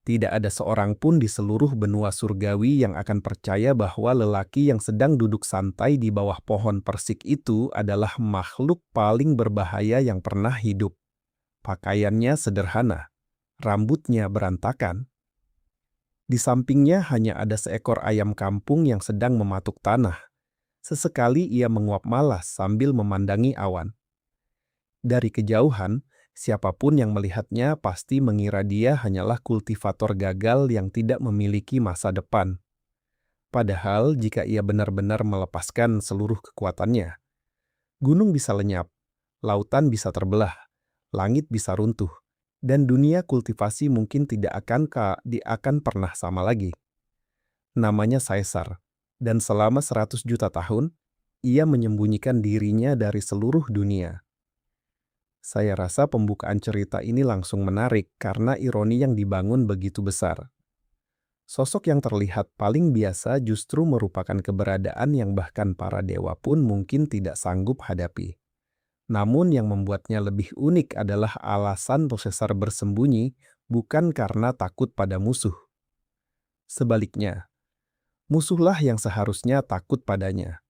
Tidak ada seorang pun di seluruh benua surgawi yang akan percaya bahwa lelaki yang sedang duduk santai di bawah pohon persik itu adalah makhluk paling berbahaya yang pernah hidup. Pakaiannya sederhana, rambutnya berantakan. Di sampingnya hanya ada seekor ayam kampung yang sedang mematuk tanah. Sesekali ia menguap malas sambil memandangi awan. Dari kejauhan, siapapun yang melihatnya pasti mengira dia hanyalah kultivator gagal yang tidak memiliki masa depan. Padahal jika ia benar-benar melepaskan seluruh kekuatannya, gunung bisa lenyap, lautan bisa terbelah, langit bisa runtuh, dan dunia kultivasi mungkin akan pernah sama lagi. Namanya Caesar, dan selama 100 juta tahun, ia menyembunyikan dirinya dari seluruh dunia. Saya rasa pembukaan cerita ini langsung menarik karena ironi yang dibangun begitu besar. Sosok yang terlihat paling biasa justru merupakan keberadaan yang bahkan para dewa pun mungkin tidak sanggup hadapi. Namun yang membuatnya lebih unik adalah alasan Caesar bersembunyi bukan karena takut pada musuh. Sebaliknya, musuhlah yang seharusnya takut padanya.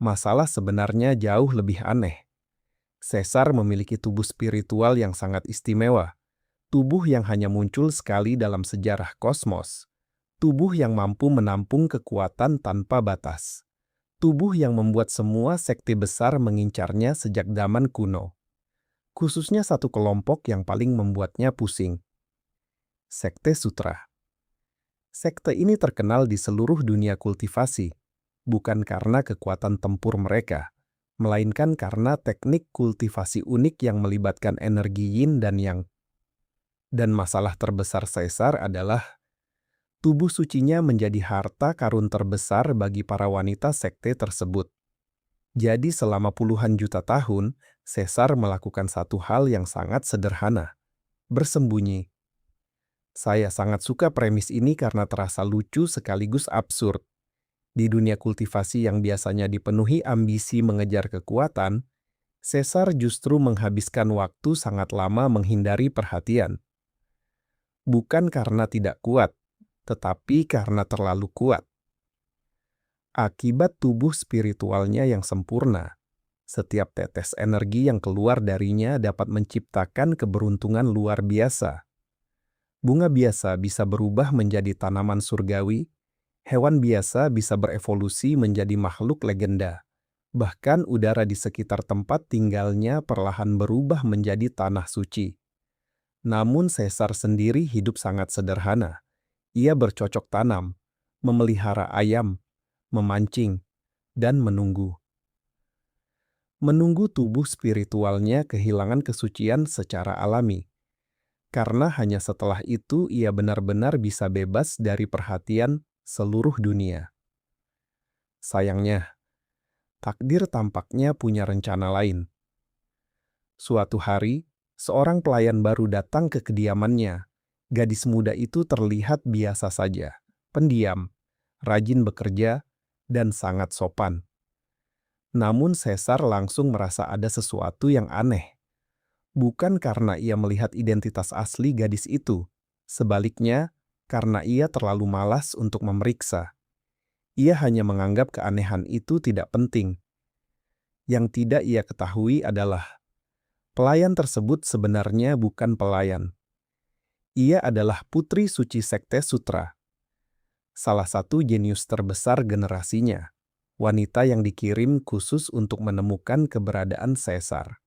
Masalah sebenarnya jauh lebih aneh. Caesar memiliki tubuh spiritual yang sangat istimewa, tubuh yang hanya muncul sekali dalam sejarah kosmos, tubuh yang mampu menampung kekuatan tanpa batas, tubuh yang membuat semua sekte besar mengincarnya sejak zaman kuno. Khususnya satu kelompok yang paling membuatnya pusing. Sekte Sutra. Sekte ini terkenal di seluruh dunia kultivasi, bukan karena kekuatan tempur mereka, melainkan karena teknik kultivasi unik yang melibatkan energi yin dan yang. Dan masalah terbesar Caesar adalah tubuh sucinya menjadi harta karun terbesar bagi para wanita sekte tersebut. Jadi selama puluhan juta tahun, Caesar melakukan satu hal yang sangat sederhana, bersembunyi. Saya sangat suka premis ini karena terasa lucu sekaligus absurd. Di dunia kultivasi yang biasanya dipenuhi ambisi mengejar kekuatan, Caesar justru menghabiskan waktu sangat lama menghindari perhatian. Bukan karena tidak kuat, tetapi karena terlalu kuat. Akibat tubuh spiritualnya yang sempurna, setiap tetes energi yang keluar darinya dapat menciptakan keberuntungan luar biasa. Bunga biasa bisa berubah menjadi tanaman surgawi, hewan biasa bisa berevolusi menjadi makhluk legenda. Bahkan udara di sekitar tempat tinggalnya perlahan berubah menjadi tanah suci. Namun Caesar sendiri hidup sangat sederhana. Ia bercocok tanam, memelihara ayam, memancing, dan menunggu. Menunggu tubuh spiritualnya kehilangan kesucian secara alami. Karena hanya setelah itu ia benar-benar bisa bebas dari perhatian seluruh dunia. Sayangnya, takdir tampaknya punya rencana lain. Suatu hari, seorang pelayan baru datang ke kediamannya. Gadis muda itu terlihat biasa saja, pendiam, rajin bekerja, dan sangat sopan. Namun Caesar langsung merasa ada sesuatu yang aneh. Bukan karena ia melihat identitas asli gadis itu. Sebaliknya, karena ia terlalu malas untuk memeriksa. Ia hanya menganggap keanehan itu tidak penting. Yang tidak ia ketahui adalah, pelayan tersebut sebenarnya bukan pelayan. Ia adalah putri suci Sekte Sutra. Salah satu jenius terbesar generasinya. Wanita yang dikirim khusus untuk menemukan keberadaan Caesar.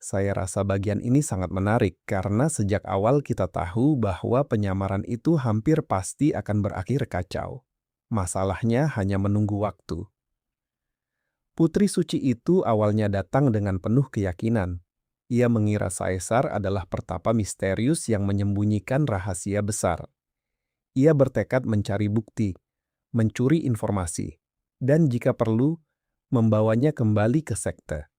Saya rasa bagian ini sangat menarik karena sejak awal kita tahu bahwa penyamaran itu hampir pasti akan berakhir kacau. Masalahnya hanya menunggu waktu. Putri suci itu awalnya datang dengan penuh keyakinan. Ia mengira Caesar adalah pertapa misterius yang menyembunyikan rahasia besar. Ia bertekad mencari bukti, mencuri informasi, dan jika perlu, membawanya kembali ke sekte.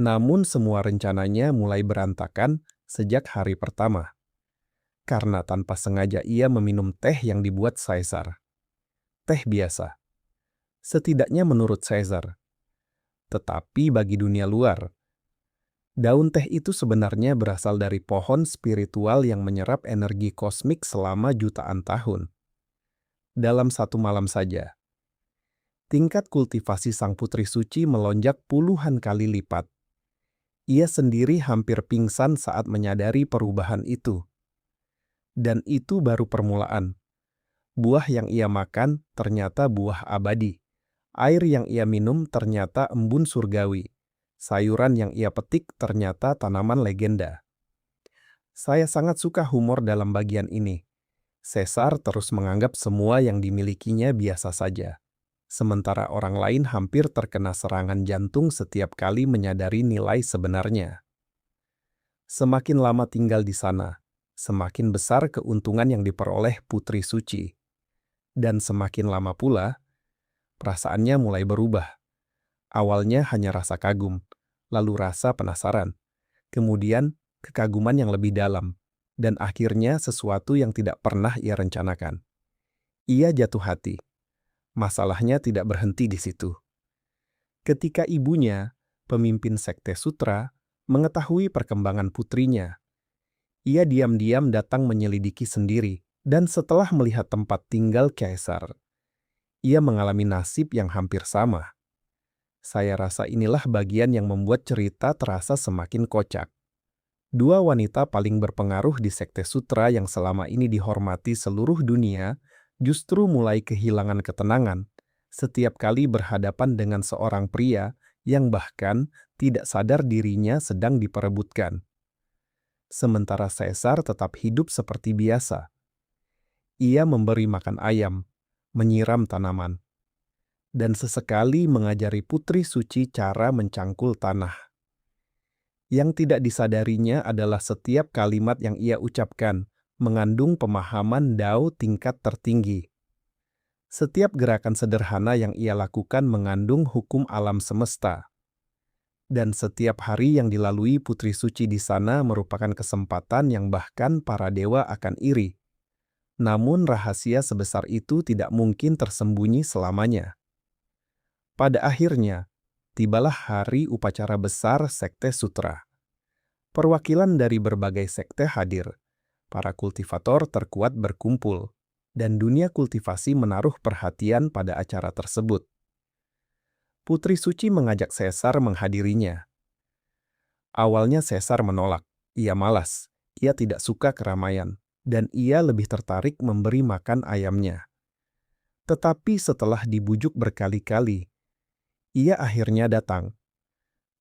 Namun semua rencananya mulai berantakan sejak hari pertama. Karena tanpa sengaja ia meminum teh yang dibuat Caesar. Teh biasa. Setidaknya menurut Caesar. Tetapi bagi dunia luar, Daun teh itu sebenarnya berasal dari pohon spiritual yang menyerap energi kosmik selama jutaan tahun. Dalam satu malam saja, tingkat kultivasi sang putri suci melonjak puluhan kali lipat. Ia sendiri hampir pingsan saat menyadari perubahan itu. Dan itu baru permulaan. Buah yang ia makan ternyata buah abadi. Air yang ia minum ternyata embun surgawi. Sayuran yang ia petik ternyata tanaman legenda. Saya sangat suka humor dalam bagian ini. Caesar terus menganggap semua yang dimilikinya biasa saja. Sementara orang lain hampir terkena serangan jantung setiap kali menyadari nilai sebenarnya. Semakin lama tinggal di sana, semakin besar keuntungan yang diperoleh putri suci. Dan semakin lama pula, perasaannya mulai berubah. Awalnya hanya rasa kagum, lalu rasa penasaran, kemudian kekaguman yang lebih dalam, dan akhirnya sesuatu yang tidak pernah ia rencanakan. Ia jatuh hati. Masalahnya tidak berhenti di situ. Ketika ibunya, pemimpin sekte sutra, mengetahui perkembangan putrinya, ia diam-diam datang menyelidiki sendiri, dan setelah melihat tempat tinggal Kaisar, ia mengalami nasib yang hampir sama. Saya rasa inilah bagian yang membuat cerita terasa semakin kocak. Dua wanita paling berpengaruh di sekte sutra yang selama ini dihormati seluruh dunia justru mulai kehilangan ketenangan setiap kali berhadapan dengan seorang pria yang bahkan tidak sadar dirinya sedang diperebutkan. Sementara Caesar tetap hidup seperti biasa. Ia memberi makan ayam, menyiram tanaman, dan sesekali mengajari putri suci cara mencangkul tanah. Yang tidak disadarinya adalah setiap kalimat yang ia ucapkan mengandung pemahaman Dao tingkat tertinggi. Setiap gerakan sederhana yang ia lakukan mengandung hukum alam semesta. Dan setiap hari yang dilalui putri suci di sana merupakan kesempatan yang bahkan para dewa akan iri. Namun rahasia sebesar itu tidak mungkin tersembunyi selamanya. Pada akhirnya, tibalah hari upacara besar Sekte Sutra. Perwakilan dari berbagai sekte hadir. Para kultivator terkuat berkumpul, dan dunia kultivasi menaruh perhatian pada acara tersebut. Putri Suci mengajak Caesar menghadirinya. Awalnya Caesar menolak. Ia malas, ia tidak suka keramaian, dan ia lebih tertarik memberi makan ayamnya. Tetapi setelah dibujuk berkali-kali, ia akhirnya datang.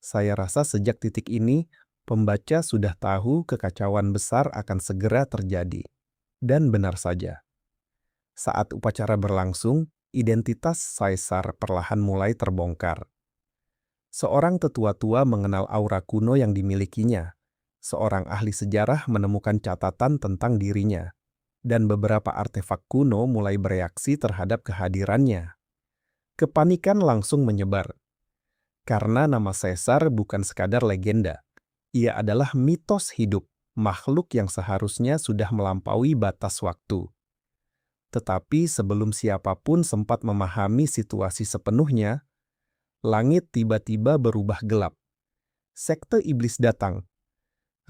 Saya rasa sejak titik ini, pembaca sudah tahu kekacauan besar akan segera terjadi. Dan benar saja. Saat upacara berlangsung, identitas Caesar perlahan mulai terbongkar. Seorang tetua tua mengenal aura kuno yang dimilikinya. Seorang ahli sejarah menemukan catatan tentang dirinya. Dan beberapa artefak kuno mulai bereaksi terhadap kehadirannya. Kepanikan langsung menyebar. Karena nama Caesar bukan sekadar legenda. Ia adalah mitos hidup, makhluk yang seharusnya sudah melampaui batas waktu. Tetapi sebelum siapapun sempat memahami situasi sepenuhnya, langit tiba-tiba berubah gelap. Sekte iblis datang.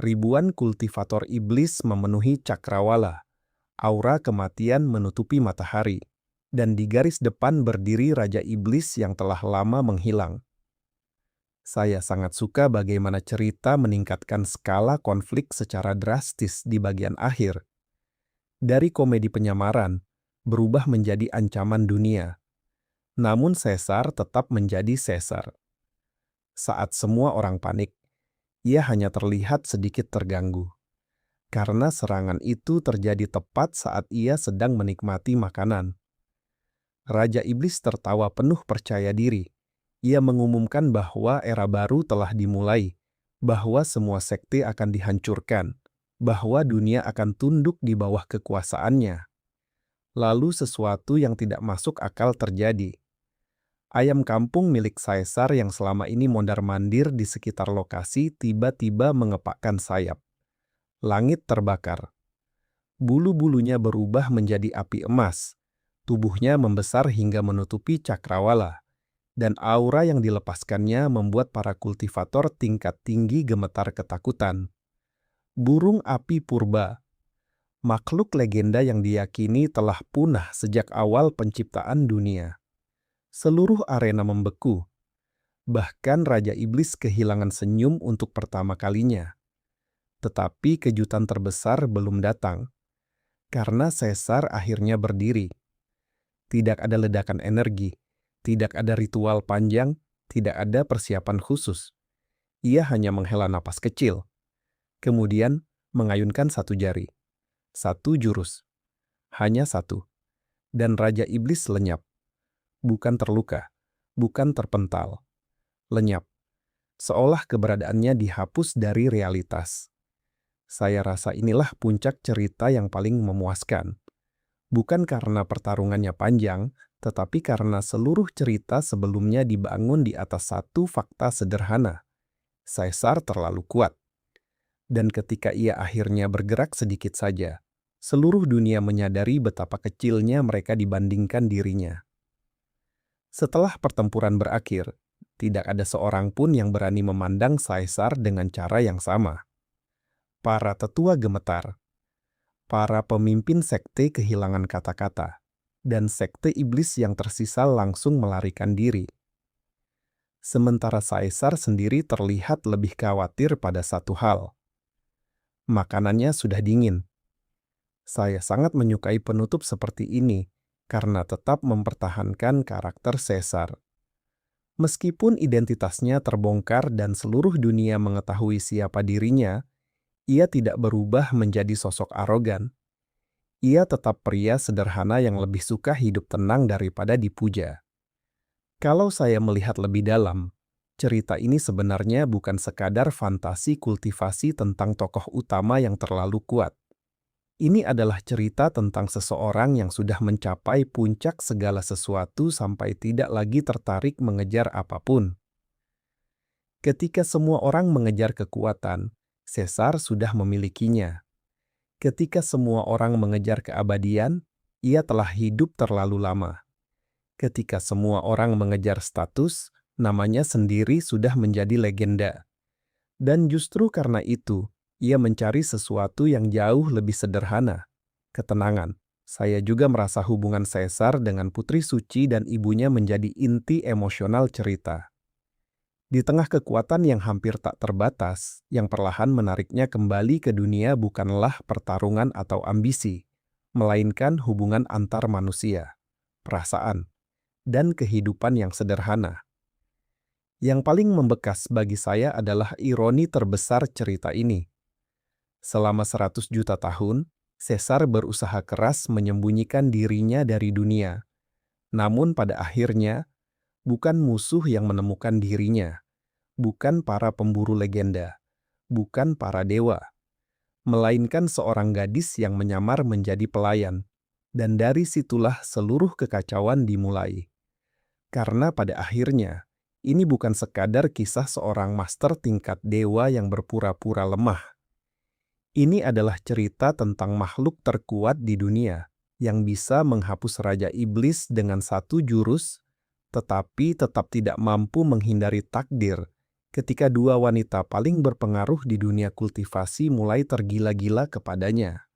Ribuan kultivator iblis memenuhi cakrawala. Aura kematian menutupi matahari. Dan di garis depan berdiri Raja Iblis yang telah lama menghilang. Saya sangat suka bagaimana cerita meningkatkan skala konflik secara drastis di bagian akhir. Dari komedi penyamaran, berubah menjadi ancaman dunia. Namun Caesar tetap menjadi Caesar. Saat semua orang panik, ia hanya terlihat sedikit terganggu. Karena serangan itu terjadi tepat saat ia sedang menikmati makanan. Raja Iblis tertawa penuh percaya diri. Ia mengumumkan bahwa era baru telah dimulai, bahwa semua sekte akan dihancurkan, bahwa dunia akan tunduk di bawah kekuasaannya. Lalu sesuatu yang tidak masuk akal terjadi. Ayam kampung milik Caesar yang selama ini mondar-mandir di sekitar lokasi tiba-tiba mengepakkan sayap. Langit terbakar. Bulu-bulunya berubah menjadi api emas. Tubuhnya membesar hingga menutupi cakrawala. dan aura yang dilepaskannya membuat para kultivator tingkat tinggi gemetar ketakutan. Burung api purba, makhluk legenda yang diyakini telah punah sejak awal penciptaan dunia. Seluruh arena membeku, bahkan Raja Iblis kehilangan senyum untuk pertama kalinya. Tetapi kejutan terbesar belum datang, karena Caesar akhirnya berdiri. Tidak ada ledakan energi, tidak ada ritual panjang, tidak ada persiapan khusus. Ia hanya menghela napas kecil, kemudian mengayunkan satu jari. Satu jurus. Hanya satu. Dan Raja Iblis lenyap. Bukan terluka, bukan terpental. Lenyap. Seolah keberadaannya dihapus dari realitas. Saya rasa inilah puncak cerita yang paling memuaskan. Bukan karena pertarungannya panjang, tetapi karena seluruh cerita sebelumnya dibangun di atas satu fakta sederhana. Caesar terlalu kuat. Dan ketika ia akhirnya bergerak sedikit saja, seluruh dunia menyadari betapa kecilnya mereka dibandingkan dirinya. Setelah pertempuran berakhir, tidak ada seorang pun yang berani memandang Caesar dengan cara yang sama. Para tetua gemetar, para pemimpin sekte kehilangan kata-kata, dan sekte iblis yang tersisa langsung melarikan diri. Sementara Caesar sendiri terlihat lebih khawatir pada satu hal. Makanannya sudah dingin. Saya sangat menyukai penutup seperti ini karena tetap mempertahankan karakter Caesar. Meskipun identitasnya terbongkar dan seluruh dunia mengetahui siapa dirinya, ia tidak berubah menjadi sosok arogan. Ia tetap pria sederhana yang lebih suka hidup tenang daripada dipuja. Kalau saya melihat lebih dalam, cerita ini sebenarnya bukan sekadar fantasi kultivasi tentang tokoh utama yang terlalu kuat. Ini adalah cerita tentang seseorang yang sudah mencapai puncak segala sesuatu sampai tidak lagi tertarik mengejar apapun. Ketika semua orang mengejar kekuatan, Caesar sudah memilikinya. Ketika semua orang mengejar keabadian, ia telah hidup terlalu lama. Ketika semua orang mengejar status, namanya sendiri sudah menjadi legenda. Dan justru karena itu, ia mencari sesuatu yang jauh lebih sederhana, ketenangan. Saya juga merasa hubungan Caesar dengan Putri Suci dan ibunya menjadi inti emosional cerita. Di tengah kekuatan yang hampir tak terbatas, yang perlahan menariknya kembali ke dunia bukanlah pertarungan atau ambisi, melainkan hubungan antar manusia, perasaan, dan kehidupan yang sederhana. Yang paling membekas bagi saya adalah ironi terbesar cerita ini. Selama 100 juta tahun, Caesar berusaha keras menyembunyikan dirinya dari dunia. Namun pada akhirnya, bukan musuh yang menemukan dirinya, bukan para pemburu legenda, bukan para dewa, melainkan seorang gadis yang menyamar menjadi pelayan. Dan dari situlah seluruh kekacauan dimulai. Karena pada akhirnya, ini bukan sekadar kisah seorang master tingkat dewa yang berpura-pura lemah. Ini adalah cerita tentang makhluk terkuat di dunia yang bisa menghapus Raja Iblis dengan satu jurus, tetapi tetap tidak mampu menghindari takdir ketika dua wanita paling berpengaruh di dunia kultivasi mulai tergila-gila kepadanya.